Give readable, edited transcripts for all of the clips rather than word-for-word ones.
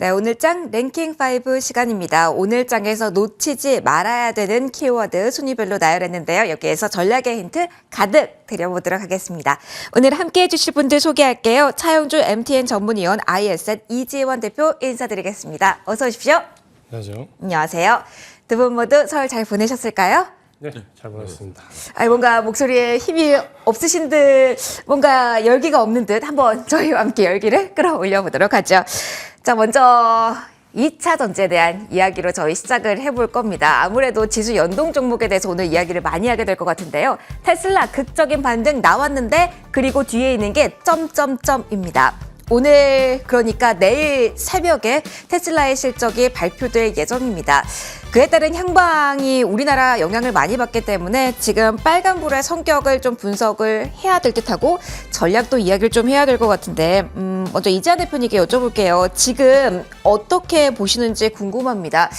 네, 오늘 장 랭킹 5 시간입니다. 오늘 장에서 놓치지 말아야 되는 키워드 순위별로 나열했는데요. 여기에서 전략의 힌트 가득 드려보도록 하겠습니다. 오늘 함께해 주실 분들 소개할게요. 차영주 MTN 전문위원 ISN 이지원 대표 인사드리겠습니다. 어서 오십시오. 안녕하세요. 안녕하세요. 두 분 모두 설 잘 보내셨을까요? 네, 잘 보냈습니다. 뭔가 목소리에 힘이 없으신 듯, 뭔가 열기가 없는 듯 한번 저희와 함께 열기를 끌어올려 보도록 하죠. 자, 먼저 2차 전지에 대한 이야기로 저희 시작을 해볼 겁니다. 아무래도 지수 연동 종목에 대해서 오늘 이야기를 많이 하게 될 것 같은데요. 테슬라 극적인 반등 나왔는데 그리고 뒤에 있는 게 점점점입니다. 오늘 그러니까 내일 새벽에 테슬라의 실적이 발표될 예정입니다. 그에 따른 향방이 우리나라 영향을 많이 받기 때문에 지금 빨간불의 성격을 좀 분석을 해야 될 듯하고 전략도 이야기를 좀 해야 될 것 같은데 먼저 이지한 대표님께 여쭤볼게요. 지금 어떻게 보시는지 궁금합니다.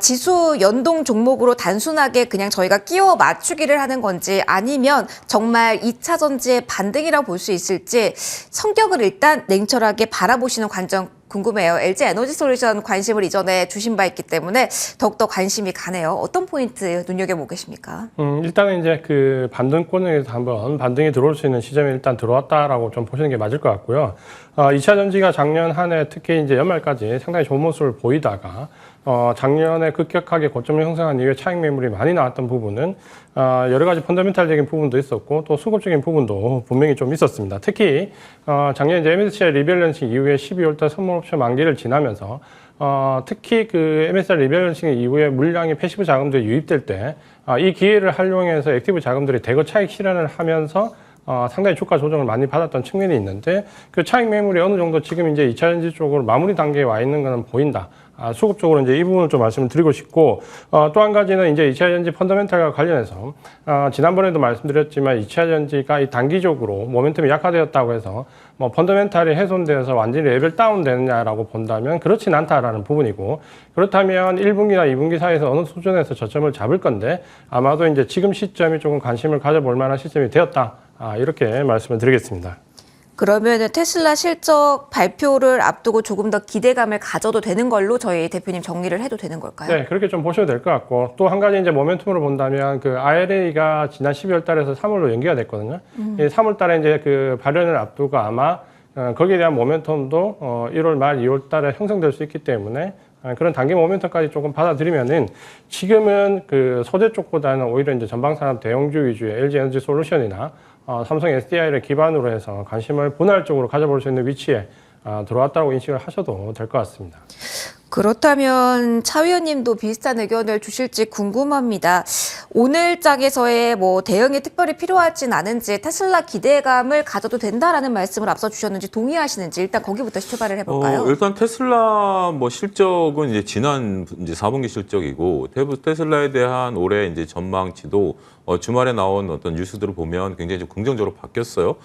지수 연동 종목으로 단순하게 그냥 저희가 끼워 맞추기를 하는 건지 아니면 정말 2차 전지의 반등이라고 볼 수 있을지 성격을 일단 냉철하게 바라보시는 관점 궁금해요. LG 에너지솔루션 관심을 이전에 주신 바 있기 때문에 더욱더 관심이 가네요. 어떤 포인트 눈여겨보고 계십니까? 일단은 이제 그 반등권에서 한번 반등이 들어올 수 있는 시점에 일단 들어왔다라고 좀 보시는 게 맞을 것 같고요. 2차 전지가 작년 한 해 특히 이제 연말까지 상당히 좋은 모습을 보이다가 작년에 급격하게 고점을 형성한 이후에 차익 매물이 많이 나왔던 부분은 여러 가지 펀더멘탈적인 부분도 있었고 또 수급적인 부분도 분명히 좀 있었습니다. 특히 작년 이제 MSCI 리밸런싱 이후에 12월달 선물 옵션 만기를 지나면서 특히 그 MSCI 리밸런싱 이후에 물량이 패시브 자금들이 유입될 때 이 기회를 활용해서 액티브 자금들이 대거 차익 실현을 하면서 상당히 주가 조정을 많이 받았던 측면이 있는데 그 차익 매물이 어느 정도 지금 이제 2차 전지 쪽으로 마무리 단계에 와 있는 것은 보인다. 수급적으로 이제 이 부분을 좀 말씀을 드리고 싶고, 또 한 가지는 이제 2차 전지 펀더멘탈과 관련해서, 지난번에도 말씀드렸지만 2차 전지가 이 단기적으로 모멘텀이 약화되었다고 해서 뭐 펀더멘탈이 훼손되어서 완전히 레벨 다운 되느냐라고 본다면 그렇진 않다라는 부분이고, 그렇다면 1분기나 2분기 사이에서 어느 수준에서 저점을 잡을 건데 아마도 이제 지금 시점이 조금 관심을 가져볼 만한 시점이 되었다. 이렇게 말씀을 드리겠습니다. 그러면 테슬라 실적 발표를 앞두고 조금 더 기대감을 가져도 되는 걸로 저희 대표님 정리를 해도 되는 걸까요? 네, 그렇게 좀 보셔도 될 것 같고 또 한 가지 이제 모멘텀으로 본다면 그 IRA가 지난 12월 달에서 3월로 연기가 됐거든요. 3월 달에 이제 그 발현을 앞두고 아마 거기에 대한 모멘텀도 1월 말 2월 달에 형성될 수 있기 때문에 그런 단기 모멘텀까지 조금 받아들이면은 지금은 그 소재 쪽보다는 오히려 이제 전방산업 대형주 위주의 LG 에너지 솔루션이나 삼성 SDI를 기반으로 해서 관심을 분할적으로 가져볼 수 있는 위치에 들어왔다고 인식을 하셔도 될 것 같습니다. 그렇다면 차 위원님도 비슷한 의견을 주실지 궁금합니다. 오늘 장에서의 뭐 대응이 특별히 필요하진 않은지 테슬라 기대감을 가져도 된다라는 말씀을 앞서 주셨는지 동의하시는지 일단 거기부터 출발을 해볼까요? 일단 테슬라 뭐 실적은 이제 지난 이제 4분기 실적이고 테슬라에 대한 올해 이제 전망치도 주말에 나온 어떤 뉴스들을 보면 굉장히 좀 긍정적으로 바뀌었어요.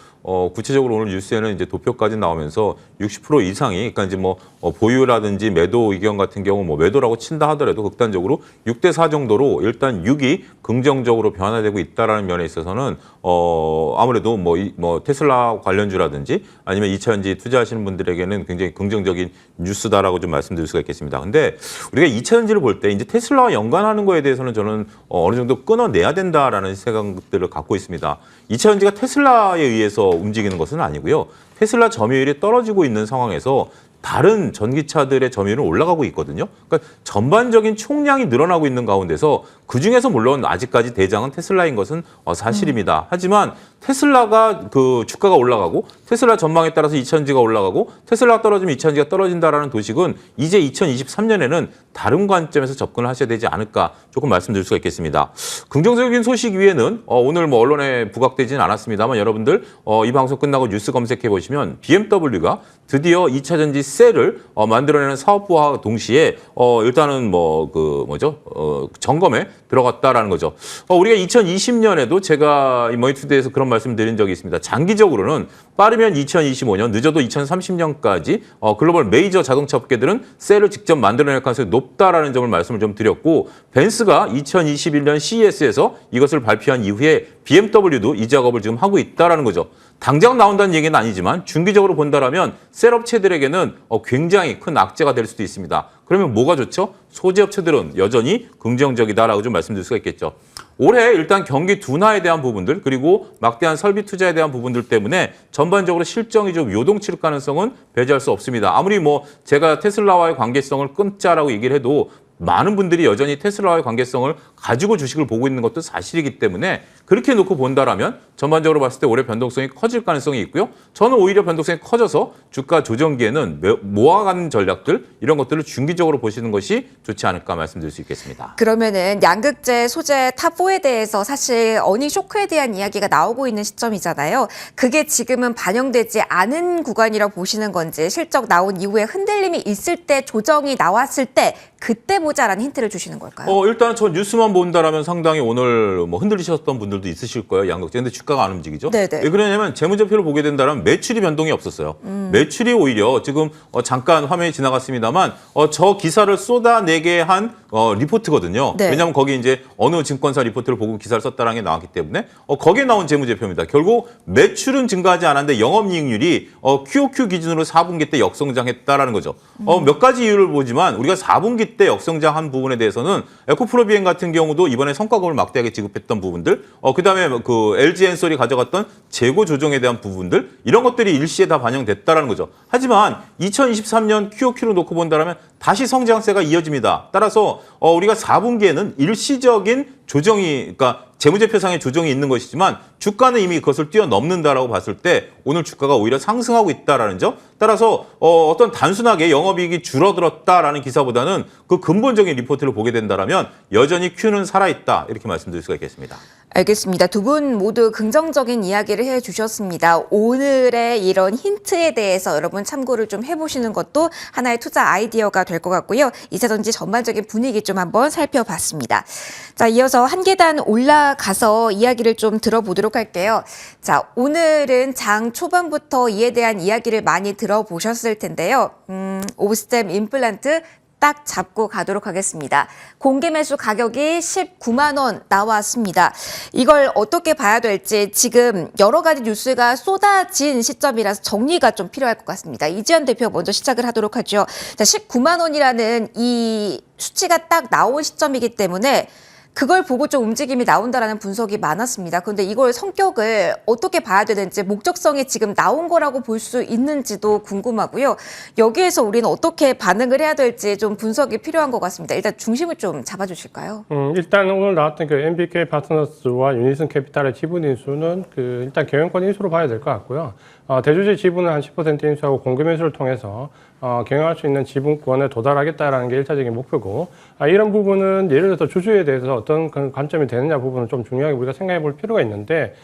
구체적으로 오늘 뉴스에는 이제 도표까지 나오면서 60% 이상이, 그러니까 이제 뭐 보유라든지 매도 의견 같은 경우 뭐 매도라고 친다 하더라도 극단적으로 6대4 정도로 일단 6이 긍정적으로 변화되고 있다라는 면에 있어서는 아무래도 뭐 테슬라 관련주라든지 아니면 2차 전지 투자하시는 분들에게는 굉장히 긍정적인 뉴스다라고 좀 말씀드릴 수가 있겠습니다. 근데 우리가 2차 전지를 볼 때 이제 테슬라와 연관하는 거에 대해서는 저는 어느 정도 끊어내야 된다라는 생각들을 갖고 있습니다. 2차 전지가 테슬라에 의해서 움직이는 것은 아니고요. 테슬라 점유율이 떨어지고 있는 상황에서 다른 전기차들의 점유율은 올라가고 있거든요. 그러니까 전반적인 총량이 늘어나고 있는 가운데서 그중에서 물론 아직까지 대장은 테슬라인 것은 사실입니다. 하지만 테슬라가 그 주가가 올라가고 테슬라 전망에 따라서 2차전지가 올라가고 테슬라가 떨어지면 2차전지가 떨어진다라는 도식은 이제 2023년에는 다른 관점에서 접근을 하셔야 되지 않을까 조금 말씀드릴 수가 있겠습니다. 긍정적인 소식 위에는 오늘 뭐 언론에 부각되지는 않았습니다만 여러분들 이 방송 끝나고 뉴스 검색해 보시면 BMW가 드디어 2차전지 셀을 만들어내는 사업부와 동시에 일단은 점검에 들어갔다라는 거죠. 우리가 2020년에도 제가 이 머니투데이에서 그런 말씀 드린 적이 있습니다. 장기적으로는 빠르면 2025년, 늦어도 2030년까지 글로벌 메이저 자동차 업계들은 셀을 직접 만들어낼 가능성이 높다라는 점을 말씀을 좀 드렸고 벤츠가 2021년 CES에서 이것을 발표한 이후에 BMW도 이 작업을 지금 하고 있다라는 거죠. 당장 나온다는 얘기는 아니지만 중기적으로 본다라면 셀업체들에게는 굉장히 큰 악재가 될 수도 있습니다. 그러면 뭐가 좋죠? 소재업체들은 여전히 긍정적이다라고 좀 말씀드릴 수가 있겠죠. 올해 일단 경기 둔화에 대한 부분들 그리고 막대한 설비 투자에 대한 부분들 때문에 전반적으로 실적이 좀 요동칠 가능성은 배제할 수 없습니다. 아무리 뭐 제가 테슬라와의 관계성을 끊자라고 얘기를 해도 많은 분들이 여전히 테슬라와의 관계성을 가지고 주식을 보고 있는 것도 사실이기 때문에 그렇게 놓고 본다라면 전반적으로 봤을 때 올해 변동성이 커질 가능성이 있고요. 저는 오히려 변동성이 커져서 주가 조정기에는 모아가는 전략들 이런 것들을 중기적으로 보시는 것이 좋지 않을까 말씀드릴 수 있겠습니다. 그러면은 양극재 소재 탑4에 대해서 사실 어닝 쇼크에 대한 이야기가 나오고 있는 시점이잖아요. 그게 지금은 반영되지 않은 구간이라고 보시는 건지 실적 나온 이후에 흔들림이 있을 때 조정이 나왔을 때 그때 보자라는 힌트를 주시는 걸까요? 일단 저 뉴스만 본다라면 상당히 오늘 뭐 흔들리셨던 분들도 있으실 거예요. 양극재. 근데 주가가 안 움직이죠. 네네. 왜 그러냐면 재무제표를 보게 된다면 매출이 변동이 없었어요. 매출이 오히려 지금 잠깐 화면이 지나갔습니다만 저 기사를 쏟아내게 한 리포트거든요. 네. 왜냐하면 거기 이제 어느 증권사 리포트를 보고 기사를 썼다라는 게 나왔기 때문에 거기에 나온 재무제표입니다. 결국 매출은 증가하지 않았는데 영업이익률이 QOQ 기준으로 4분기 때 역성장했다라는 거죠. 몇 가지 이유를 보지만 우리가 4분기 때 역성장한 부분에 대해서는 에코프로 비행 같은 경우도 이번에 성과급을 막대하게 지급했던 부분들, 그다음에 그 LG 엔솔이 가져갔던 재고 조정에 대한 부분들 이런 것들이 일시에 다 반영됐다라는 거죠. 하지만 2023년 QOQ로 놓고 본다면 다시 성장세가 이어집니다. 따라서 우리가 4분기에는 일시적인 조정이 그러니까 재무제표상의 조정이 있는 것이지만 주가는 이미 그것을 뛰어넘는다라고 봤을 때 오늘 주가가 오히려 상승하고 있다라는 점. 따라서 어떤 단순하게 영업이익이 줄어들었다라는 기사보다는 그 근본적인 리포트를 보게 된다라면 여전히 Q는 살아있다 이렇게 말씀드릴 수가 있겠습니다. 알겠습니다. 두 분 모두 긍정적인 이야기를 해주셨습니다. 오늘의 이런 힌트에 대해서 여러분 참고를 좀 해보시는 것도 하나의 투자 아이디어가 될 것 같고요. 이사전지 전반적인 분위기 좀 한번 살펴봤습니다. 자, 이어서 한 계단 올라가서 이야기를 좀 들어보도록 할게요. 자, 오늘은 장 초반부터 이에 대한 이야기를 많이 들어보셨을 텐데요. 오스템 임플란트 딱 잡고 가도록 하겠습니다. 공개 매수 가격이 19만 원 나왔습니다. 이걸 어떻게 봐야 될지 지금 여러 가지 뉴스가 쏟아진 시점이라서 정리가 좀 필요할 것 같습니다. 이지연 대표 먼저 시작을 하도록 하죠. 자, 19만 원이라는 이 수치가 딱 나온 시점이기 때문에 그걸 보고 좀 움직임이 나온다라는 분석이 많았습니다. 그런데 이걸 성격을 어떻게 봐야 되는지 목적성이 지금 나온 거라고 볼 수 있는지도 궁금하고요. 여기에서 우리는 어떻게 반응을 해야 될지 좀 분석이 필요한 것 같습니다. 일단 중심을 좀 잡아주실까요? 일단 오늘 나왔던 그 MBK 파트너스와 유니슨 캐피탈의 지분 인수는 일단 경영권 인수로 봐야 될 것 같고요. 대주주 지분을 한 10% 인수하고 공개 매수를 통해서 경영할 수 있는 지분권에 도달하겠다라는 게 1차적인 목표고, 이런 부분은 예를 들어서 주주에 대해서 어떤 관점이 되느냐 부분을 좀 중요하게 우리가 생각해 볼 필요가 있는데,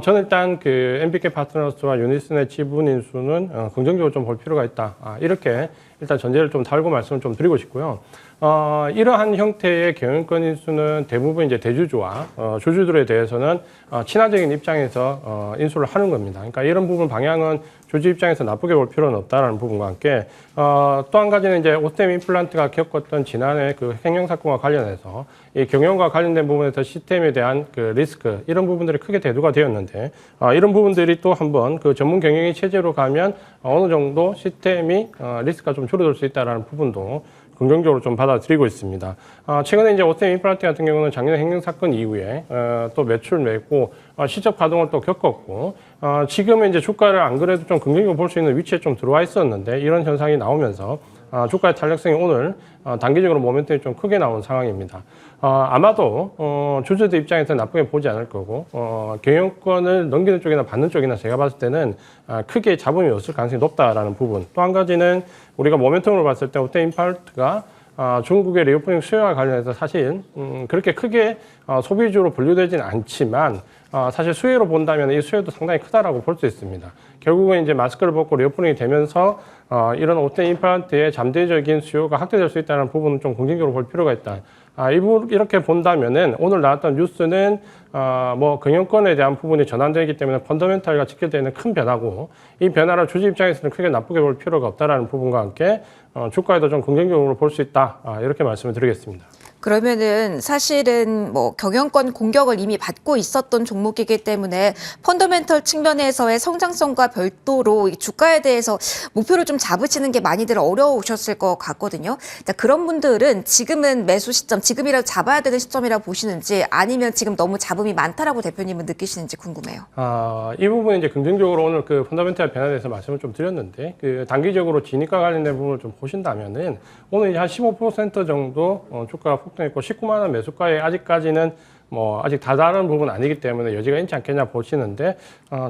저는 일단 MBK 파트너스와 유니슨의 지분 인수는 긍정적으로 좀 볼 필요가 있다. 이렇게 일단 전제를 좀 달고 말씀을 좀 드리고 싶고요. 이러한 형태의 경영권 인수는 대부분 이제 대주주와 주주들에 대해서는 친화적인 입장에서 인수를 하는 겁니다. 그러니까 이런 부분 방향은 주주 입장에서 나쁘게 볼 필요는 없다라는 부분과 함께 또 한 가지는 이제 오스템 임플란트가 겪었던 지난해 그 횡령 사건과 관련해서 이 경영과 관련된 부분에서 시스템에 대한 그 리스크 이런 부분들이 크게 대두가 되었는데 이런 부분들이 또 한번 그 전문 경영의 체제로 가면 어느 정도 시스템이 리스크가 좀 줄어들 수 있다라는 부분도 긍정적으로 좀 받아들이고 있습니다. 최근에 이제 오스템 임플란트 같은 경우는 작년 횡령 사건 이후에 또 매출 맺고 시적 가동을 또 겪었고 지금은 이제 주가를 안 그래도 좀 긍정적으로 볼 수 있는 위치에 좀 들어와 있었는데 이런 현상이 나오면서 주가의 탄력성이 오늘 단기적으로 모멘텀이 좀 크게 나온 상황입니다. 아마도 주주들 입장에서 나쁘게 보지 않을 거고 경영권을 넘기는 쪽이나 받는 쪽이나 제가 봤을 때는 크게 잡음이 없을 가능성이 높다라는 부분. 또 한 가지는 우리가 모멘텀으로 봤을 때 오스템 임플란트가 중국의 리오프닝 수요와 관련해서 사실 그렇게 크게 소비주로 분류되지는 않지만 사실 수혜로 본다면 이 수혜도 상당히 크다라고 볼 수 있습니다. 결국은 이제 마스크를 벗고 리오프닝이 되면서 이런 오스템 임플란트의 잠재적인 수요가 확대될 수 있다는 부분은 좀 긍정적으로 볼 필요가 있다. 이렇게 본다면은 오늘 나왔던 뉴스는 뭐 경영권에 대한 부분이 전환되기 때문에 펀더멘탈과 직결되는 큰 변화고 이 변화를 주주 입장에서는 크게 나쁘게 볼 필요가 없다라는 부분과 함께 주가에도 좀 긍정적으로 볼 수 있다. 이렇게 말씀을 드리겠습니다. 그러면은 사실은 뭐 경영권 공격을 이미 받고 있었던 종목이기 때문에 펀더멘털 측면에서의 성장성과 별도로 이 주가에 대해서 목표를 좀 잡으시는 게 많이들 어려우셨을 것 같거든요. 자, 그런 분들은 지금은 매수 시점, 지금이라도 잡아야 되는 시점이라고 보시는지 아니면 지금 너무 잡음이 많다라고 대표님은 느끼시는지 궁금해요. 이 부분은 이제 긍정적으로 오늘 그 펀더멘탈 변화에 대해서 말씀을 좀 드렸는데, 그 단기적으로 진입과 관련된 부분을 좀 보신다면은 오늘 이제 한 15% 정도 주가가 폭등했고 19만 원 매수가에 아직까지는 뭐 아직 다다른 부분은 아니기 때문에 여지가 있지 않겠냐 보시는데,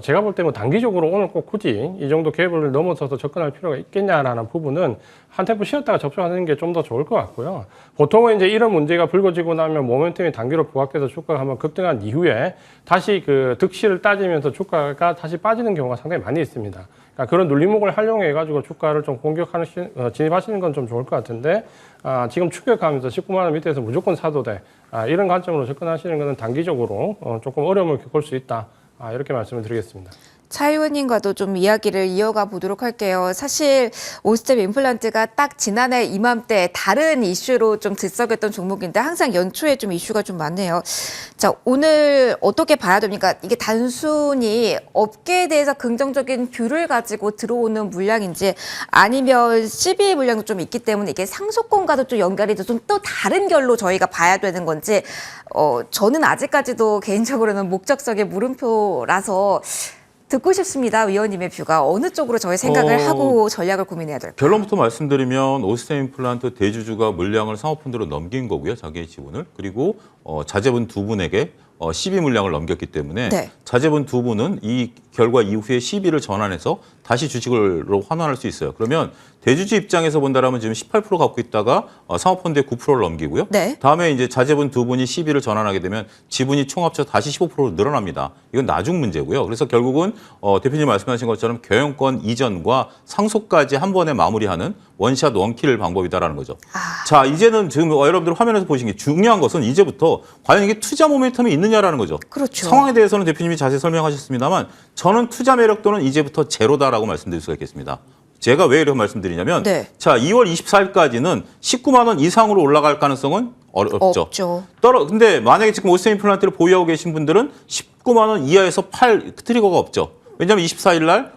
제가 볼 때 뭐 단기적으로 오늘 꼭 굳이 이 정도 갭을 넘어서서 접근할 필요가 있겠냐라는 부분은 한 템포 쉬었다가 접근하는 게 좀 더 좋을 것 같고요. 보통은 이제 이런 문제가 불거지고 나면 모멘텀이 단기로 부각돼서 주가가 한번 급등한 이후에 다시 그 득실을 따지면서 주가가 다시 빠지는 경우가 상당히 많이 있습니다. 그러니까 그런 눌림목을 활용해 가지고 주가를 좀 공격하는 진입하시는 건 좀 좋을 것 같은데, 지금 추격하면서 19만 원 밑에서 무조건 사도 돼. 이런 관점으로 접근하시는 것은 단기적으로 조금 어려움을 겪을 수 있다. 이렇게 말씀을 드리겠습니다. 차 의원님과도 좀 이야기를 이어가 보도록 할게요. 사실 오스템 임플란트가 딱 지난해 이맘때 다른 이슈로 좀 들썩였던 종목인데 항상 연초에 좀 이슈가 좀 많네요. 자, 오늘 어떻게 봐야 됩니까? 이게 단순히 업계에 대해서 긍정적인 뷰를 가지고 들어오는 물량인지 아니면 CBA 물량도 좀 있기 때문에 이게 상속권과도 좀 연결이 돼 좀 또 다른 결로 저희가 봐야 되는 건지 저는 아직까지도 개인적으로는 목적성의 물음표라서 듣고 싶습니다. 위원님의 뷰가 어느 쪽으로 저희 생각을 하고 전략을 고민해야 될까요? 결론부터 말씀드리면 오스템 임플란트 대주주가 물량을 사모펀드로 넘긴 거고요. 자기의 지분을. 그리고 자제분 두 분에게 CB 물량을 넘겼기 때문에 네. 자제분 두 분은 이 결과 이후에 CB를 전환해서 다시 주식으로 환원할 수 있어요. 그러면 대주주 입장에서 본다라면 지금 18% 갖고 있다가 사모펀드에 9%를 넘기고요. 네. 다음에 이제 자제분 두 분이 CB를 전환하게 되면 지분이 총 합쳐 다시 15%로 늘어납니다. 이건 나중 문제고요. 그래서 결국은 대표님 말씀하신 것처럼 경영권 이전과 상속까지 한 번에 마무리하는 원샷 원킬 방법이다라는 거죠. 자, 이제는 지금 여러분들 화면에서 보시는 게 중요한 것은 이제부터 과연 이게 투자 모멘텀이 있느냐라는 거죠. 그렇죠. 상황에 대해서는 대표님이 자세히 설명하셨습니다만 저는 투자 매력도는 이제부터 제로다라고 말씀드릴 수가 있겠습니다. 제가 왜 이렇게 말씀드리냐면 네. 자, 2월 24일까지는 19만 원 이상으로 올라갈 가능성은 어렵죠. 없죠. 근데 만약에 지금 오스템 임플란트를 보유하고 계신 분들은 19만 원 이하에서 팔 트리거가 없죠. 왜냐하면 24일 날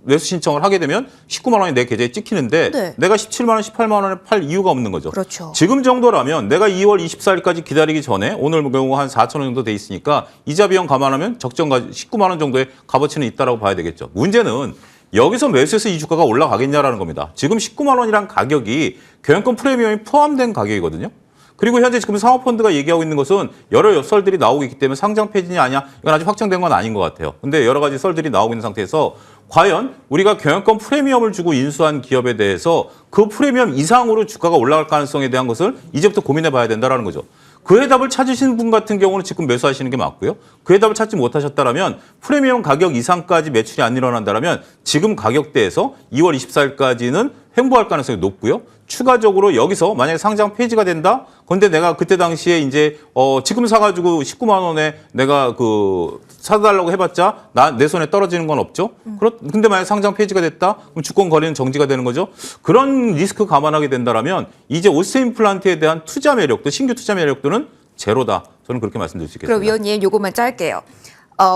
매수 신청을 하게 되면 19만 원이 내 계좌에 찍히는데 네. 내가 17만 원, 18만 원에 팔 이유가 없는 거죠. 그렇죠. 지금 정도라면 내가 2월 24일까지 기다리기 전에 오늘 경우 한 4천 원 정도 돼 있으니까 이자 비용 감안하면 적정 19만 원 정도의 값어치는 있다라고 봐야 되겠죠. 문제는 여기서 매수해서 이 주가가 올라가겠냐라는 겁니다. 지금 19만 원이란 가격이 경영권 프리미엄이 포함된 가격이거든요. 그리고 현재 지금 사모펀드가 얘기하고 있는 것은 여러 썰들이 나오고 있기 때문에 상장 폐지냐 아니냐 이건 아직 확정된 건 아닌 것 같아요. 근데 여러 가지 썰들이 나오고 있는 상태에서 과연 우리가 경영권 프리미엄을 주고 인수한 기업에 대해서 그 프리미엄 이상으로 주가가 올라갈 가능성에 대한 것을 이제부터 고민해 봐야 된다는 거죠. 그 해답을 찾으신 분 같은 경우는 지금 매수하시는 게 맞고요. 그 해답을 찾지 못하셨다면 프리미엄 가격 이상까지 매출이 안 일어난다면 지금 가격대에서 2월 24일까지는 횡보할 가능성이 높고요. 추가적으로 여기서 만약에 상장 폐지가 된다? 근데 내가 그때 당시에 이제 지금 사가지고 19만 원에 내가 사달라고 해봤자 내 손에 떨어지는 건 없죠. 근데 만약에 상장 폐지가 됐다? 그럼 주권 거래는 정지가 되는 거죠. 그런 리스크 감안하게 된다면 이제 오스템 임플란트에 대한 투자 매력도 신규 투자 매력도는 제로다. 저는 그렇게 말씀드릴 수 있겠습니다. 그럼 위원님 요것만 짧게요.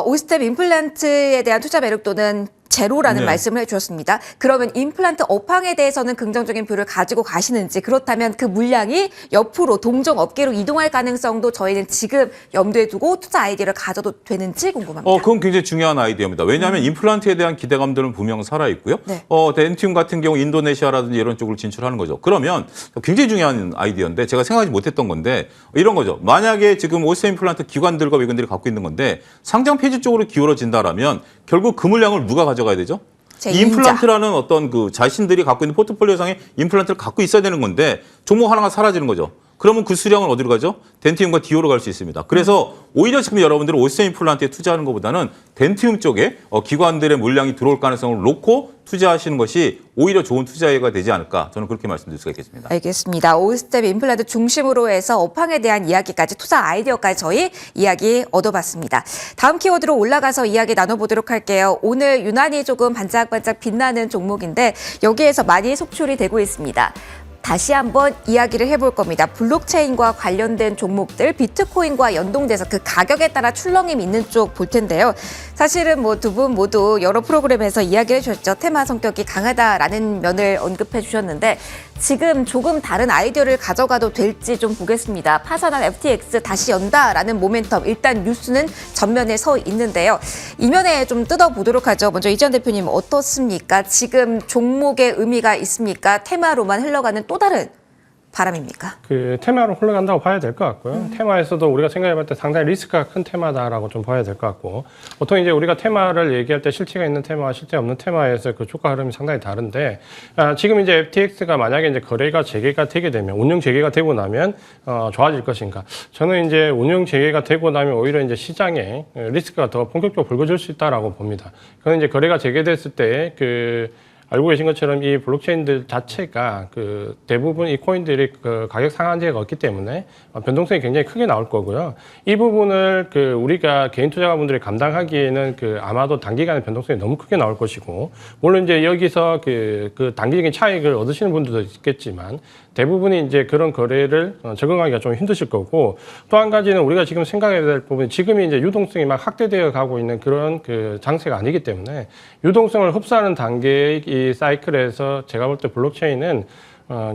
오스템 임플란트에 대한 투자 매력도는 제로라는 네. 말씀을 해주셨습니다. 그러면 임플란트 업황에 대해서는 긍정적인 뷰를 가지고 가시는지 그렇다면 그 물량이 옆으로 동종 업계로 이동할 가능성도 저희는 지금 염두에 두고 투자 아이디어를 가져도 되는지 궁금합니다. 그건 굉장히 중요한 아이디어입니다. 왜냐하면 임플란트에 대한 기대감들은 분명 살아있고요. 네. 덴티움 같은 경우 인도네시아라든지 이런 쪽으로 진출하는 거죠. 그러면 굉장히 중요한 아이디어인데 제가 생각하지 못했던 건데 이런 거죠. 만약에 지금 오스템 임플란트 기관들과 외근들이 갖고 있는 건데 상장 폐지 쪽으로 기울어진다라면 결국 그 물량을 누가 가져가야 되죠? 제 임플란트라는 어떤 자신들이 갖고 있는 포트폴리오상의 임플란트를 갖고 있어야 되는 건데 종목 하나가 사라지는 거죠. 그러면 그 수량은 어디로 가죠? 덴티움과 디오로 갈 수 있습니다. 그래서 오히려 지금 여러분들은 오스템 임플란트에 투자하는 것보다는 덴티움 쪽에 기관들의 물량이 들어올 가능성을 놓고 투자하시는 것이 오히려 좋은 투자가 되지 않을까 저는 그렇게 말씀드릴 수가 있겠습니다. 알겠습니다. 오스템 임플란트 중심으로 해서 업황에 대한 이야기까지 투자 아이디어까지 저희 이야기 얻어봤습니다. 다음 키워드로 올라가서 이야기 나눠보도록 할게요. 오늘 유난히 조금 반짝반짝 빛나는 종목인데 여기에서 많이 속출이 되고 있습니다. 다시 한번 이야기를 해볼 겁니다. 블록체인과 관련된 종목들, 비트코인과 연동돼서 그 가격에 따라 출렁임 있는 쪽 볼 텐데요. 사실은 뭐 두 분 모두 여러 프로그램에서 이야기해 주셨죠. 테마 성격이 강하다라는 면을 언급해 주셨는데 지금 조금 다른 아이디어를 가져가도 될지 좀 보겠습니다. 파산한 FTX 다시 연다라는 모멘텀, 일단 뉴스는 전면에 서 있는데요. 이면에 좀 뜯어보도록 하죠. 먼저 이지현 대표님 어떻습니까? 지금 종목의 의미가 있습니까? 테마로만 흘러가는 또 다른 바람입니까? 그 테마로 흘러간다고 봐야 될 것 같고요. 테마에서도 우리가 생각해볼 때 상당히 리스크가 큰 테마다라고 좀 봐야 될 것 같고, 보통 이제 우리가 테마를 얘기할 때 실체가 있는 테마와 실체 없는 테마에서 그 주가 흐름이 상당히 다른데, 지금 이제 FTX가 만약에 이제 거래가 재개가 되게 되면, 운영 재개가 되고 나면 좋아질 것인가? 저는 이제 운영 재개가 되고 나면 오히려 이제 시장에 리스크가 더 본격적으로 불거질 수 있다라고 봅니다. 그건 이제 거래가 재개됐을 때 알고 계신 것처럼 이 블록체인들 자체가 그 대부분 이 코인들이 그 가격 상한제가 없기 때문에 변동성이 굉장히 크게 나올 거고요. 이 부분을 우리가 개인 투자자분들이 감당하기에는 아마도 단기간에 변동성이 너무 크게 나올 것이고, 물론 이제 여기서 그 단기적인 차익을 얻으시는 분들도 있겠지만 대부분이 이제 그런 거래를 적응하기가 좀 힘드실 거고, 또 한 가지는 우리가 지금 생각해야 될 부분이 지금이 이제 유동성이 막 확대되어 가고 있는 그런 장세가 아니기 때문에 유동성을 흡수하는 단계의 이 사이클에서 제가 볼 때 블록체인은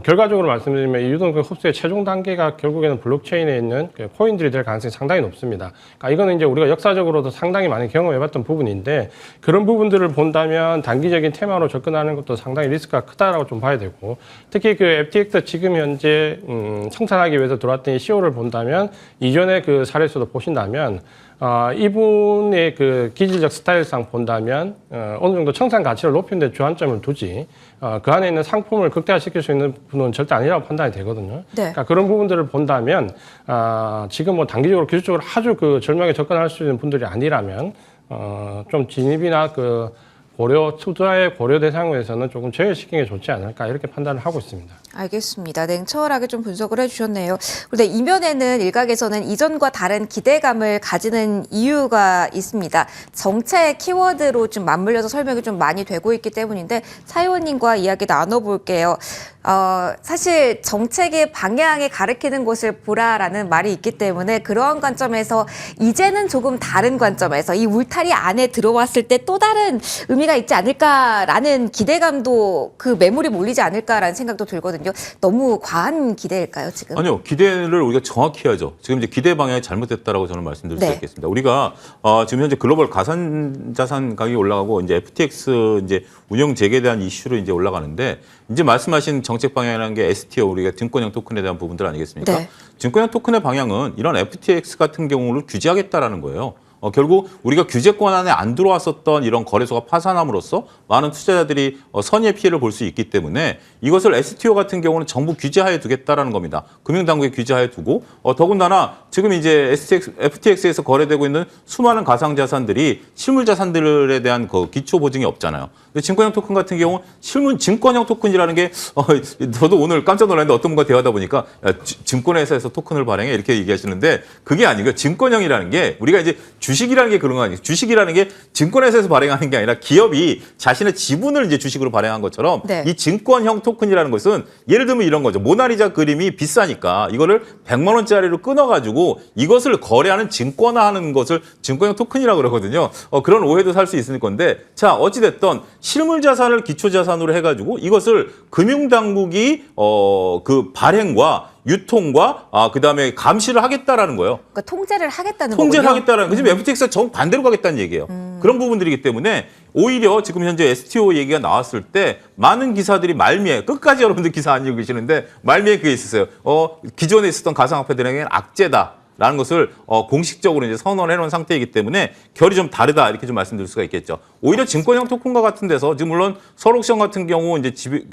결과적으로 말씀드리면 이 유동성 흡수의 최종 단계가 결국에는 블록체인에 있는 코인들이 될 가능성이 상당히 높습니다. 그러니까 이거는 이제 우리가 역사적으로도 상당히 많이 경험해봤던 부분인데, 그런 부분들을 본다면 단기적인 테마로 접근하는 것도 상당히 리스크가 크다라고 좀 봐야 되고, 특히 FTX 지금 현재 성장하기 위해서 들어왔던 이 CEO를 본다면 이전의 사례에서도 보신다면 이분의 기질적 스타일상 본다면 어느 정도 청산 가치를 높이는 데 주안점을 두지 그 안에 있는 상품을 극대화시킬 수 있는 분은 절대 아니라고 판단이 되거든요. 네. 그러니까 그런 부분들을 본다면 지금 뭐 단기적으로 기술적으로 아주 절망에 접근할 수 있는 분들이 아니라면 좀 진입이나 투자의 고려 대상에서는 조금 제외시키는 게 좋지 않을까, 이렇게 판단을 하고 있습니다. 알겠습니다. 냉철하게 좀 분석을 해주셨네요. 그런데 이면에는 일각에서는 이전과 다른 기대감을 가지는 이유가 있습니다. 정책 키워드로 좀 맞물려서 설명이 좀 많이 되고 있기 때문인데 차 의원님과 이야기 나눠볼게요. 사실 정책의 방향에 가리키는 것을 보라라는 말이 있기 때문에 그러한 관점에서 이제는 조금 다른 관점에서 이 울타리 안에 들어왔을 때 또 다른 의미가 있지 않을까라는 기대감도 매물이 몰리지 않을까라는 생각도 들거든요. 너무 과한 기대일까요, 지금? 아니요, 기대를 우리가 정확히 해야죠. 지금 이제 기대 방향이 잘못됐다라고 저는 말씀드릴 수 있겠습니다. 우리가 지금 현재 글로벌 가상자산 가격이 올라가고 이제 FTX 이제 운영 재개에 대한 이슈로 이제 올라가는데, 이제 말씀하신 정책 방향이라는 게 STO, 우리가 증권형 토큰에 대한 부분들 아니겠습니까? 네. 증권형 토큰의 방향은 이런 FTX 같은 경우를 규제하겠다라는 거예요. 결국 우리가 규제권 안에 안 들어왔었던 이런 거래소가 파산함으로써 많은 투자자들이 선의의 피해를 볼 수 있기 때문에 이것을 STO 같은 경우는 정부 규제하에 두겠다라는 겁니다. 금융당국에 규제하에 두고, 더군다나 지금 이제 FTX에서 거래되고 있는 수많은 가상자산들이 실물자산들에 대한 기초 보증이 없잖아요. 근데 증권형 토큰 같은 경우 증권형 토큰이라는 게 저도 오늘 깜짝 놀랐는데 어떤 분과 대화하다 보니까 증권회사에서 토큰을 발행해 이렇게 얘기하시는데, 그게 아니고요. 증권형이라는 게 우리가 이제 주식이라는 게 그런 거 아니에요. 주식이라는 게 증권회사에서 발행하는 게 아니라 기업이 자신의 지분을 이제 주식으로 발행한 것처럼 이 증권형 토큰이라는 것은 예를 들면 이런 거죠. 모나리자 그림이 비싸니까 이거를 100만 원짜리로 끊어가지고 이것을 거래하는 증권화하는 것을 증권형 토큰이라고 그러거든요. 그런 오해도 살 수 있을 건데, 자 어찌됐든 실물 자산을 기초 자산으로 해가지고 이것을 금융당국이 발행과 유통과 그다음에 감시를 하겠다라는 거예요. 그러니까 통제를 하겠다는 거군요. 통제를 하겠다는 거. 지금 FTX가 정반대로 가겠다는 얘기예요. 그런 부분들이기 때문에 오히려 지금 현재 STO 얘기가 나왔을 때 많은 기사들이 말미에, 끝까지 여러분들 기사 안 읽고 계시는데 말미에 그게 있었어요. 기존에 있었던 가상화폐들에게는 악재다. 라는 것을 공식적으로 이제 선언을 해놓은 상태이기 때문에 결이 좀 다르다, 이렇게 좀 말씀드릴 수가 있겠죠. 오히려 증권형 토큰과 같은 데서 지금 물론 설옥시장 같은 경우 이제 지분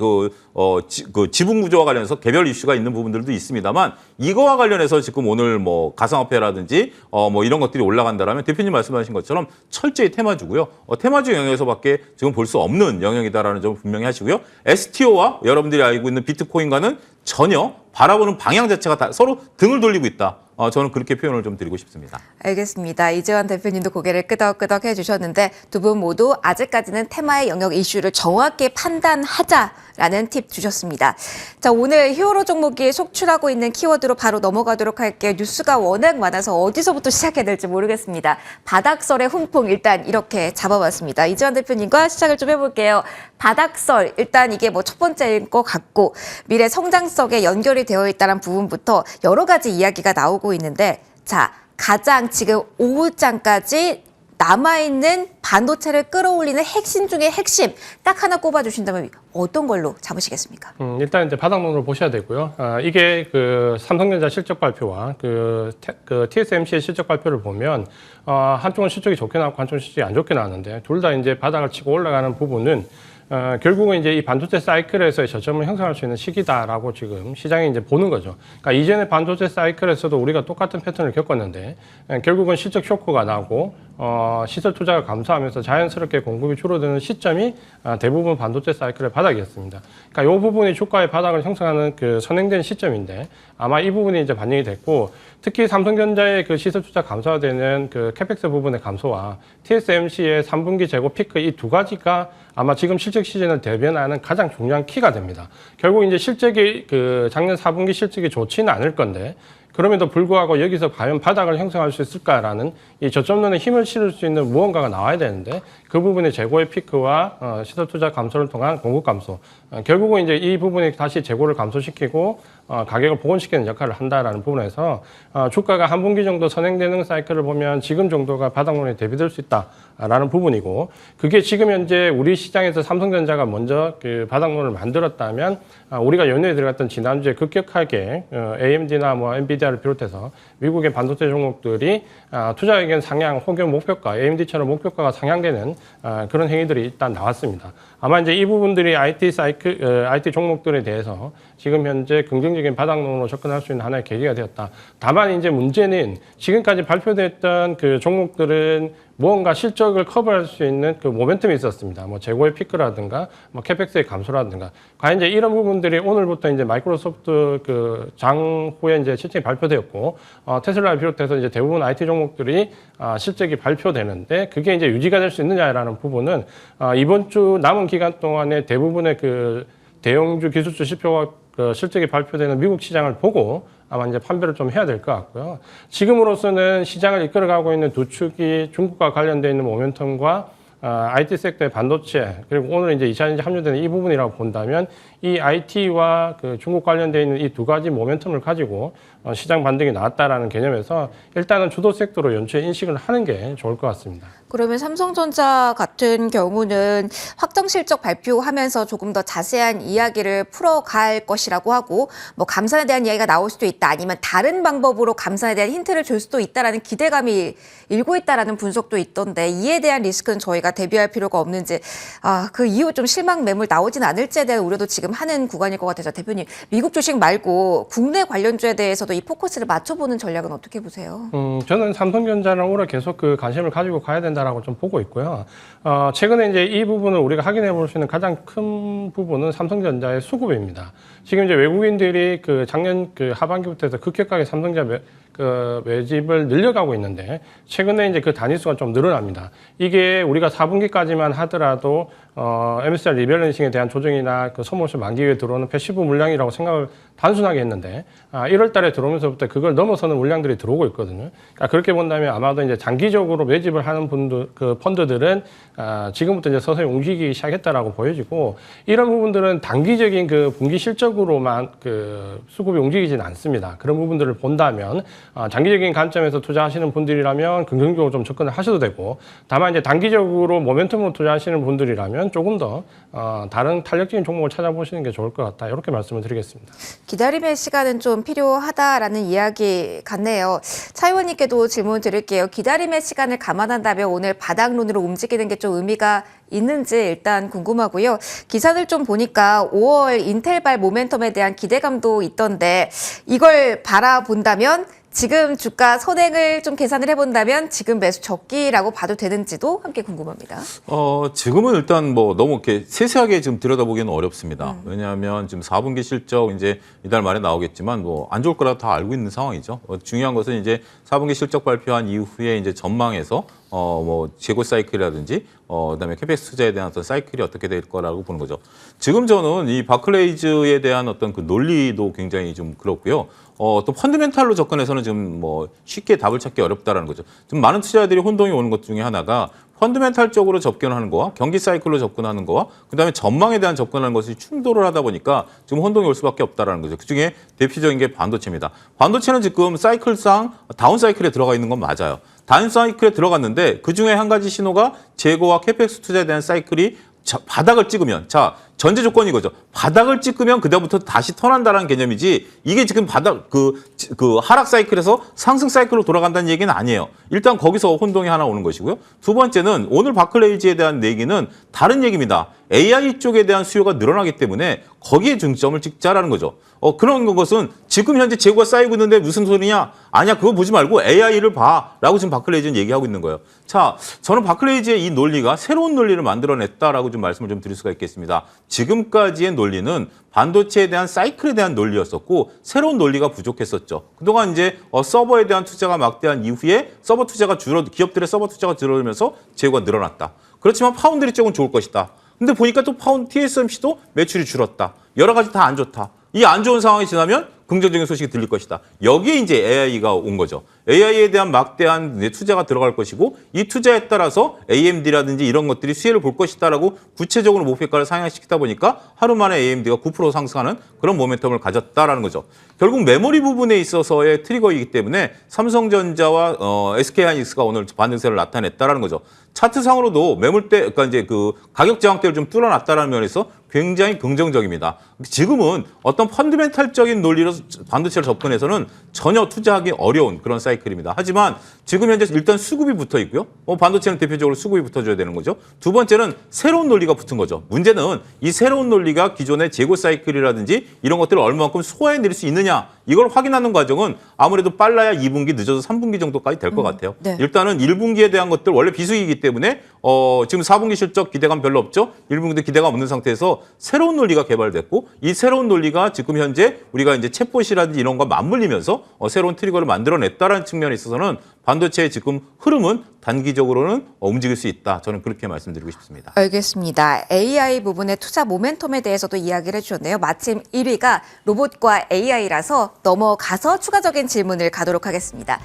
구조와 관련해서 개별 이슈가 있는 부분들도 있습니다만, 이거와 관련해서 지금 오늘 뭐 가상화폐라든지 뭐 이런 것들이 올라간다라면 대표님 말씀하신 것처럼 철저히 테마주고요. 테마주 영역에서밖에 지금 볼 수 없는 영역이다라는 점을 분명히 하시고요. STO와 여러분들이 알고 있는 비트코인과는 전혀 바라보는 방향 자체가 서로 등을 돌리고 있다. 저는 그렇게 표현을 좀 드리고 싶습니다. 알겠습니다. 이재원 대표님도 고개를 끄덕끄덕 해주셨는데 두 분 모두 아직까지는 테마의 영역 이슈를 정확히 판단하자라는 팁 주셨습니다. 자, 오늘 히어로 종목이 속출하고 있는 키워드로 바로 넘어가도록 할게요. 뉴스가 워낙 많아서 어디서부터 시작해야 될지 모르겠습니다. 바닥설의 훈풍 일단 이렇게 잡아봤습니다. 이재원 대표님과 시작을 좀 해볼게요. 바닥설 일단 이게 뭐 첫 번째인 것 같고 미래 성장성에 연결이 되어 있다는 부분부터 여러 가지 이야기가 나오고 있는데 자, 가장 지금 오후장까지 남아있는 반도체를 끌어올리는 핵심 중에 핵심 딱 하나 꼽아주신다면 어떤 걸로 잡으시겠습니까? 일단 이제 바닥론으로 보셔야 되고요. 이게 그 삼성전자 실적 발표와 그 TSMC의 실적 발표를 보면 한쪽은 실적이 좋게 나왔고 한쪽은 실적이 안 좋게 나왔는데 둘 다 이제 바닥을 치고 올라가는 부분은 결국은 이제 이 반도체 사이클에서의 저점을 형성할 수 있는 시기다라고 지금 시장이 이제 보는 거죠. 그러니까 이전에 반도체 사이클에서도 우리가 똑같은 패턴을 겪었는데 결국은 실적 쇼크가 나고 시설 투자가 감소하면서 자연스럽게 공급이 줄어드는 시점이 대부분 반도체 사이클의 바닥이었습니다. 그러니까 이 부분이 주가의 바닥을 형성하는 그 선행된 시점인데 아마 이 부분이 이제 반영이 됐고 특히 삼성전자의 그 시설 투자 감소가 되는 그 캐펙스 부분의 감소와 TSMC의 3분기 재고 피크 이 두 가지가 아마 지금 실적 시즌을 대변하는 가장 중요한 키가 됩니다. 결국 이제 실적이 그 작년 4분기 실적이 좋지는 않을 건데 그럼에도 불구하고 여기서 과연 바닥을 형성할 수 있을까라는 이 저점론에 힘을 실을 수 있는 무언가가 나와야 되는데 그 부분의 재고의 피크와 시설 투자 감소를 통한 공급 감소 결국은 이제 이 부분이 다시 재고를 감소시키고 가격을 복원시키는 역할을 한다라는 부분에서 주가가 한 분기 정도 선행되는 사이클을 보면 지금 정도가 바닥론에 대비될 수 있다라는 부분이고 그게 지금 현재 우리 시장에서 삼성전자가 먼저 그 바닥론을 만들었다면 우리가 연휴에 들어갔던 지난주에 급격하게 AMD나 뭐 엔비디아를 비롯해서 미국의 반도체 종목들이 투자 의견 상향 혹은 목표가 AMD처럼 목표가가 상향되는 그런 행위들이 일단 나왔습니다. 아마 이제 이 부분들이 IT 종목들에 대해서 지금 현재 긍정적인 바닥론으로 접근할 수 있는 하나의 계기가 되었다. 다만 이제 문제는 지금까지 발표됐던 그 종목들은 무언가 실적을 커버할 수 있는 그 모멘텀이 있었습니다. 뭐 재고의 피크라든가, 뭐 캐펙스의 감소라든가. 과연 이제 이런 부분들이 오늘부터 이제 마이크로소프트 그 장 후에 이제 실적이 발표되었고, 테슬라를 비롯해서 이제 대부분 IT 종목들이 실적이 발표되는데 그게 이제 유지가 될 수 있느냐라는 부분은 이번 주 남은 기간 동안에 대부분의 그 대형주 기술주 지표가 그 실적이 발표되는 미국 시장을 보고 아마 이제 판별을 좀 해야 될 것 같고요. 지금으로서는 시장을 이끌어가고 있는 두 축이 중국과 관련되어 있는 모멘텀과 IT 섹터의 반도체 그리고 오늘 이제 2차 전지 합류되는 이 부분이라고 본다면 이 IT와 그 중국 관련되어 있는 이 두 가지 모멘텀을 가지고 시장 반등이 나왔다라는 개념에서 일단은 주도 섹터로 연초에 인식을 하는 게 좋을 것 같습니다. 그러면 삼성전자 같은 경우는 확정 실적 발표하면서 조금 더 자세한 이야기를 풀어갈 것이라고 하고 뭐 감산에 대한 이야기가 나올 수도 있다 아니면 다른 방법으로 감산에 대한 힌트를 줄 수도 있다라는 기대감이 일고 있다라는 분석도 있던데 이에 대한 리스크는 저희가 대비할 필요가 없는지 그 이후 좀 실망 매물 나오진 않을지에 대한 우려도 지금 하는 구간일 것 같아서 대표님 미국 주식 말고 국내 관련주에 대해서도 이 포커스를 맞춰보는 전략은 어떻게 보세요? 저는 삼성전자는 올해 계속 그 관심을 가지고 가야 된다라고 좀 보고 있고요. 최근에 이제 이 부분을 우리가 확인해 볼 수 있는 가장 큰 부분은 삼성전자의 수급입니다. 지금 이제 외국인들이 그 작년 그 하반기부터 해서 급격하게 삼성전자 매집을 늘려가고 있는데 최근에 이제 그 단위수가 좀 늘어납니다. 이게 우리가 4분기까지만 하더라도 MSCI 리밸런싱에 대한 조정이나 그 소모시 만기에 들어오는 패시브 물량이라고 생각을 단순하게 했는데 1월 달에 들어오면서부터 그걸 넘어서는 물량들이 들어오고 있거든요. 그러니까 그렇게 본다면 아마도 이제 장기적으로 매집을 하는 분들 그 펀드들은 지금부터 이제 서서히 움직이기 시작했다라고 보여지고 이런 부분들은 단기적인 그 분기 실적으로만 그 수급이 움직이지는 않습니다. 그런 부분들을 본다면 장기적인 관점에서 투자하시는 분들이라면 긍정적으로 좀 접근을 하셔도 되고 다만 이제 단기적으로 모멘텀으로 투자하시는 분들이라면 조금 더 다른 탄력적인 종목을 찾아보시는 게 좋을 것 같다 이렇게 말씀을 드리겠습니다. 기다림의 시간은 좀 필요하다라는 이야기 같네요. 차 의원님께도 질문 드릴게요. 기다림의 시간을 감안한다면 오늘 바닥론으로 움직이는 게 좀 의미가 있는지 일단 궁금하고요. 기사들 좀 보니까 5월 인텔발 모멘텀에 대한 기대감도 있던데 이걸 바라본다면 지금 주가 선행을 좀 계산을 해본다면 지금 매수 적기라고 봐도 되는지도 함께 궁금합니다. 지금은 일단 뭐 너무 이렇게 세세하게 지금 들여다보기는 어렵습니다. 왜냐하면 지금 4분기 실적 이제 이달 말에 나오겠지만 뭐 안 좋을 거라 다 알고 있는 상황이죠. 중요한 것은 이제 4분기 실적 발표한 이후에 이제 전망에서 뭐 재고 사이클이라든지 그다음에 캐펙스 투자에 대한 어떤 사이클이 어떻게 될 거라고 보는 거죠. 지금 저는 이 바클레이즈에 대한 어떤 그 논리도 굉장히 좀 그렇고요. 또 펀드멘탈로 접근해서는 지금 뭐 쉽게 답을 찾기 어렵다라는 거죠. 지금 많은 투자자들이 혼동이 오는 것 중에 하나가 펀드멘탈적으로 접근하는 거와 경기 사이클로 접근하는 거와 그다음에 전망에 대한 접근하는 것이 충돌을 하다 보니까 지금 혼동이 올 수밖에 없다라는 거죠. 그중에 대표적인 게 반도체입니다. 반도체는 지금 사이클상 다운 사이클에 들어가 있는 건 맞아요. 다운 사이클에 들어갔는데 그중에 한 가지 신호가 재고와 캐펙스 투자에 대한 사이클이 바닥을 찍으면 전제 조건이 이거죠. 바닥을 찍으면 그다음부터 다시 턴한다라는 개념이지 이게 지금 바닥 그 하락 사이클에서 상승 사이클로 돌아간다는 얘기는 아니에요. 일단 거기서 혼동이 하나 오는 것이고요. 두 번째는 오늘 바클레이즈에 대한 얘기는 다른 얘기입니다. AI 쪽에 대한 수요가 늘어나기 때문에 거기에 중점을 찍자라는 거죠. 그런 것은 지금 현재 재고가 쌓이고 있는데 무슨 소리냐? 아니야, 그거 보지 말고 AI를 봐라고 지금 바클레이즈는 얘기하고 있는 거예요. 자, 저는 바클레이즈의 이 논리가 새로운 논리를 만들어냈다라고 좀 말씀을 좀 드릴 수가 있겠습니다. 지금까지의 논리는 반도체에 대한 사이클에 대한 논리였었고 새로운 논리가 부족했었죠. 그동안 이제 서버에 대한 투자가 막대한 이후에 서버 투자가 기업들의 서버 투자가 줄어들면서 재고가 늘어났다. 그렇지만 파운드리 쪽은 좋을 것이다. 근데 보니까 또 TSMC도 매출이 줄었다. 여러 가지 다 안 좋다. 이 안 좋은 상황이 지나면 긍정적인 소식이 들릴 것이다. 여기에 이제 AI가 온 거죠. AI에 대한 막대한 투자가 들어갈 것이고 이 투자에 따라서 AMD라든지 이런 것들이 수혜를 볼 것이다라고 구체적으로 목표가를 상향시키다 보니까 하루 만에 AMD가 9% 상승하는 그런 모멘텀을 가졌다라는 거죠. 결국 메모리 부분에 있어서의 트리거이기 때문에 삼성전자와 SK하이닉스가 오늘 반등세를 나타냈다라는 거죠. 차트상으로도 매물대, 그러니까 이제 그 가격 저항대를 좀 뚫어놨다라는 면에서 굉장히 긍정적입니다. 지금은 어떤 펀드멘탈적인 논리로 반도체를 접근해서는 전혀 투자하기 어려운 그런 사이클입니다. 하지만 지금 현재 일단 수급이 붙어 있고요. 반도체는 대표적으로 수급이 붙어줘야 되는 거죠. 두 번째는 새로운 논리가 붙은 거죠. 문제는 이 새로운 논리가 기존의 재고 사이클이라든지 이런 것들을 얼마만큼 소화해낼 수 있느냐 이걸 확인하는 과정은 아무래도 빨라야 2분기 늦어도 3분기 정도까지 될 것 같아요. 네. 일단은 1분기에 대한 것들 원래 비수기이기 때문에 지금 4분기 실적 기대감 별로 없죠. 1분기도 기대가 없는 상태에서 새로운 논리가 개발됐고 이 새로운 논리가 지금 현재 우리가 이제 챗봇이라든지 이런 거 맞물리면서 새로운 트리거를 만들어냈다라는 측면에 있어서는 반도체의 지금 흐름은 단기적으로는 움직일 수 있다. 저는 그렇게 말씀드리고 싶습니다. 알겠습니다. AI 부분의 투자 모멘텀에 대해서도 이야기를 해주셨네요. 마침 1위가 로봇과 AI라서 넘어가서 추가적인 질문을 가도록 하겠습니다.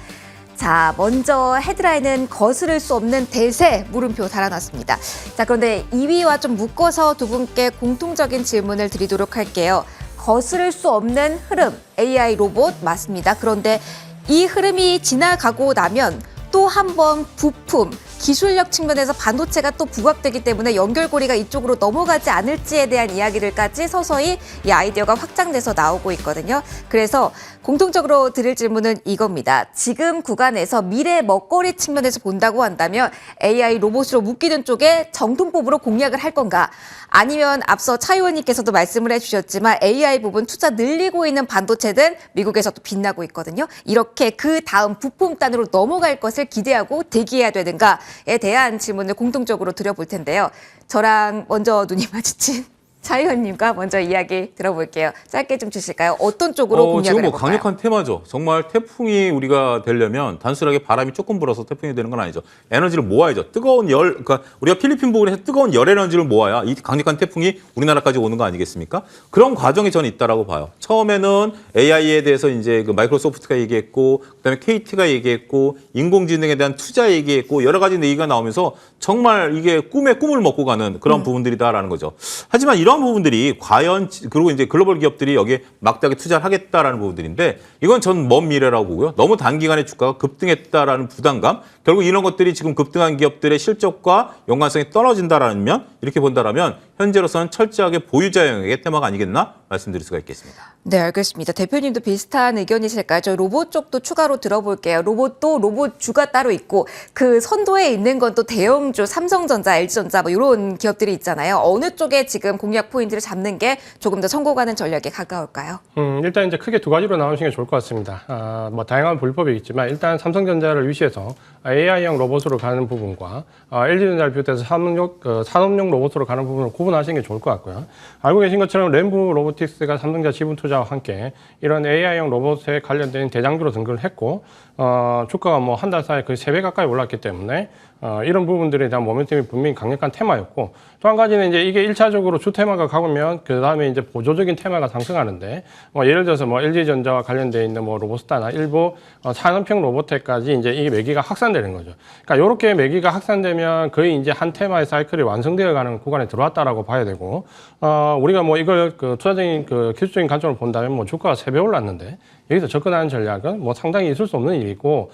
자, 먼저 헤드라인은 거스를 수 없는 대세 물음표 달아놨습니다. 자, 그런데 2위와 좀 묶어서 두 분께 공통적인 질문을 드리도록 할게요. 거스를 수 없는 흐름, AI 로봇 맞습니다. 그런데 이 흐름이 지나가고 나면 또 한 번 부품, 기술력 측면에서 반도체가 또 부각되기 때문에 연결고리가 이쪽으로 넘어가지 않을지에 대한 이야기들까지 서서히 이 아이디어가 확장돼서 나오고 있거든요. 그래서 공통적으로 드릴 질문은 이겁니다. 지금 구간에서 미래 먹거리 측면에서 본다고 한다면 AI 로봇으로 묶이는 쪽에 정통법으로 공략을 할 건가? 아니면 앞서 차 의원님께서도 말씀을 해주셨지만 AI 부분 투자 늘리고 있는 반도체들 미국에서도 빛나고 있거든요. 이렇게 그 다음 부품단으로 넘어갈 것을 기대하고 대기해야 되는가에 대한 질문을 공통적으로 드려볼 텐데요. 저랑 먼저 눈이 마주친 차 의원님과 먼저 이야기 들어볼게요. 짧게 좀 주실까요? 어떤 쪽으로 공략을 지금 뭐 해볼까요? 강력한 테마죠. 정말 태풍이 우리가 되려면 단순하게 바람이 조금 불어서 태풍이 되는 건 아니죠. 에너지를 모아야죠. 뜨거운 열, 그러니까 우리가 필리핀 부근에서 뜨거운 열 에너지를 모아야 이 강력한 태풍이 우리나라까지 오는 거 아니겠습니까? 그런 과정이 저는 있다라고 봐요. 처음에는 AI에 대해서 이제 그 마이크로소프트가 얘기했고, 그다음에 KT가 얘기했고, 인공지능에 대한 투자 얘기했고, 여러 가지 얘기가 나오면서 정말 이게 꿈의 꿈을 먹고 가는 그런 부분들이다라는 거죠. 하지만 이런 부분들이 과연 그리고 이제 글로벌 기업들이 여기에 막대하게 투자를 하겠다라는 부분들인데 이건 전 먼 미래라고 보고요. 너무 단기간에 주가가 급등했다라는 부담감, 결국 이런 것들이 지금 급등한 기업들의 실적과 연관성이 떨어진다라면 이렇게 본다라면 현재로서는 철저하게 보유자 영역의 테마가 아니겠나 말씀드릴 수가 있겠습니다. 네, 알겠습니다. 대표님도 비슷한 의견이실까요? 저 로봇 쪽도 추가로 들어볼게요. 로봇도 로봇주가 따로 있고 그 선도에 있는 건 또 대형주, 삼성전자, LG전자 뭐 이런 기업들이 있잖아요. 어느 쪽에 지금 공략 포인트를 잡는 게 조금 더 선고가는 전략에 가까울까요? 일단 이제 크게 두 가지로 나누시는 게 좋을 것 같습니다. 뭐 다양한 분법이 있지만 일단 삼성전자를 위시해서 AI형 로봇으로 가는 부분과 LG전자를 비롯해서 산업용 로봇으로 가는 부분을 구분하시는 게 좋을 것 같고요. 알고 계신 것처럼 램브 로보틱스가 삼성전자 지분 투자와 함께 이런 AI형 로봇에 관련된 대장주로 등극을 했고 주가가 뭐 한 달 사이에 거의 3배 가까이 올랐기 때문에 이런 부분들에 대한 모멘텀이 분명히 강력한 테마였고 또 한 가지는 이제 이게 1차적으로 주 테마가 가면 그 다음에 이제 보조적인 테마가 상승하는데 예를 들어서 뭐 LG전자와 관련되어 있는 뭐 로봇스타나 일부 산업형 로봇에까지 이제 이 매기가 확산되는 거죠. 그러니까 이렇게 매기가 확산되면 거의 이제 한 테마의 사이클이 완성되어 가는 구간에 들어왔다라고 봐야 되고 우리가 뭐 이걸 그 투자적인 그 기술적인 관점으로 본다면 뭐 주가가 3배 올랐는데 여기서 접근하는 전략은 뭐 상당히 있을 수 없는 일이고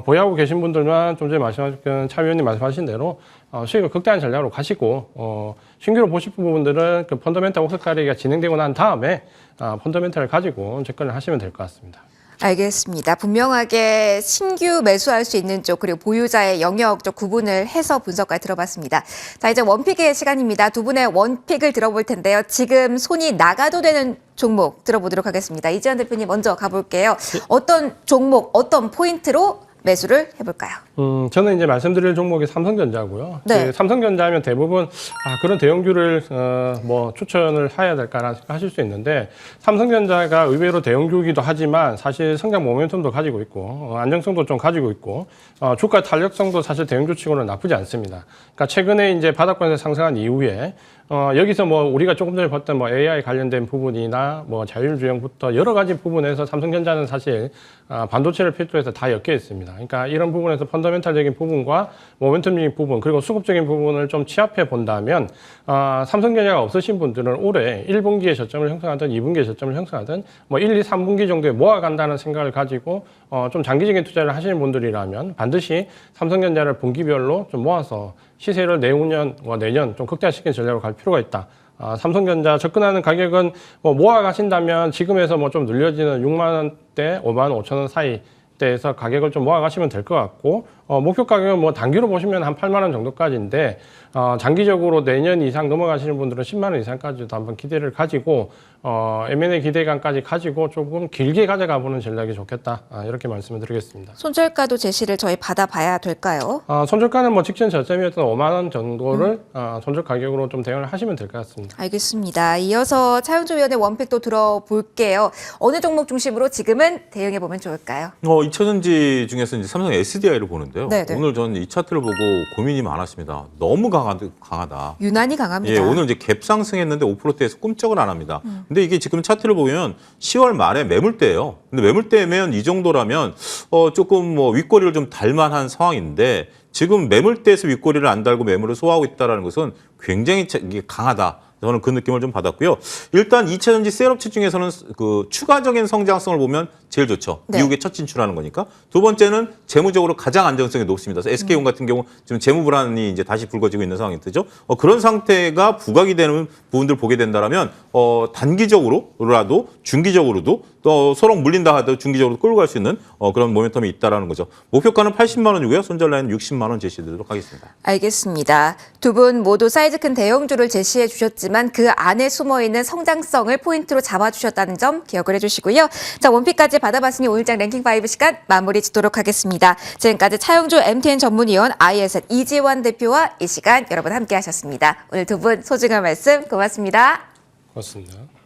보유하고 계신 분들만 좀 전에 말씀하신 차 위원님 말씀하신 대로 수익을 극대화하는 전략으로 가시고 신규로 보실 부분들은 그 펀더멘탈 옥석 가리기가 진행되고 난 다음에 펀더멘탈을 가지고 접근을 하시면 될 것 같습니다. 알겠습니다. 분명하게 신규 매수할 수 있는 쪽 그리고 보유자의 영역 쪽 구분을 해서 분석까지 들어봤습니다. 자, 이제 원픽의 시간입니다. 두 분의 원픽을 들어볼 텐데요. 지금 손이 나가도 되는 종목 들어보도록 하겠습니다. 이지현 대표님 먼저 가볼게요. 어떤 종목, 어떤 포인트로 매수를 해볼까요? 저는 이제 말씀드릴 종목이 삼성전자고요. 네. 그 삼성전자하면 대부분 그런 대형주를 뭐 추천을 해야 될까라는 생각하실 수 있는데 삼성전자가 의외로 대형주이기도 하지만 사실 성장 모멘텀도 가지고 있고 안정성도 좀 가지고 있고 주가 탄력성도 사실 대형주치고는 나쁘지 않습니다. 그러니까 최근에 이제 바닥권에서 상승한 이후에 여기서 뭐 우리가 조금 전에 봤던 뭐 AI 관련된 부분이나 뭐 자율주행부터 여러 가지 부분에서 삼성전자는 사실 반도체를 필두로 해서 다 엮여 있습니다. 그러니까 이런 부분에서 펀더멘탈적인 부분과 모멘텀적인 부분 그리고 수급적인 부분을 좀 취합해 본다면 삼성전자가 없으신 분들은 올해 1분기에 저점을 형성하든 2분기에 저점을 형성하든 뭐 1, 2, 3분기 정도에 모아간다는 생각을 가지고 좀 장기적인 투자를 하시는 분들이라면 반드시 삼성전자를 분기별로 좀 모아서 시세를 내년 좀 극대화시키는 전략으로 갈 필요가 있다. 삼성전자 접근하는 가격은 뭐 모아 가신다면 지금에서 뭐 좀 늘려지는 6만 원대, 5만 5천 원 사이 대에서 가격을 좀 모아 가시면 될 것 같고 목표 가격은 뭐 단기로 보시면 한 8만 원 정도까지인데 장기적으로 내년 이상 넘어가시는 분들은 10만 원 이상까지도 한번 기대를 가지고 M&A 기대감까지 가지고 조금 길게 가져가 보는 전략이 좋겠다. 이렇게 말씀을 드리겠습니다. 손절가도 제시를 저희 받아봐야 될까요? 손절가는 뭐 직전 저점이었던 5만 원 정도를 손절 가격으로 좀 대응을 하시면 될 것 같습니다. 알겠습니다. 이어서 차영주 위원의 원픽도 들어볼게요. 어느 종목 중심으로 지금은 대응해 보면 좋을까요? 2차전지 중에서 이제 삼성 SDI를 보는데요. 네네. 오늘 저는 이 차트를 보고 고민이 많았습니다. 너무 강하다. 유난히 강합니다. 예, 오늘 이제 갭 상승했는데 5%대에서 꿈쩍을 안 합니다. 근데 이게 지금 차트를 보면 10월 말에 매물대예요. 근데 매물대면 이 정도라면 조금 뭐 윗꼬리를 좀 달만한 상황인데 지금 매물대에서 윗꼬리를 안 달고 매물을 소화하고 있다는 것은 굉장히 이게 강하다. 저는 그 느낌을 좀 받았고요. 일단 2차전지 셋업체 중에서는 그 추가적인 성장성을 보면 제일 좋죠. 네. 미국에 첫 진출하는 거니까. 두 번째는 재무적으로 가장 안정성이 높습니다. 그래서 SK온 같은 경우 지금 재무 불안이 이제 다시 불거지고 있는 상황이 되죠. 그런 상태가 부각이 되는 부분들 보게 된다라면 단기적으로라도 중기적으로도 또 서로 물린다 하더라도 중기적으로 끌고 갈 수 있는 그런 모멘텀이 있다라는 거죠. 목표가는 80만 원이고요. 손절 라인은 60만 원 제시드리도록 하겠습니다. 알겠습니다. 두 분 모두 사이즈 큰 대형주를 제시해 주셨지만 그 안에 숨어 있는 성장성을 포인트로 잡아주셨다는 점 기억을 해주시고요. 자, 원픽까지 받아봤으니 오늘장 랭킹 5 시간 마무리 짓도록 하겠습니다. 지금까지 차영주 MTN 전문위원 ISN 이지원 대표와 이 시간 여러분 함께 하셨습니다. 오늘 두 분 소중한 말씀 고맙습니다. 고맙습니다.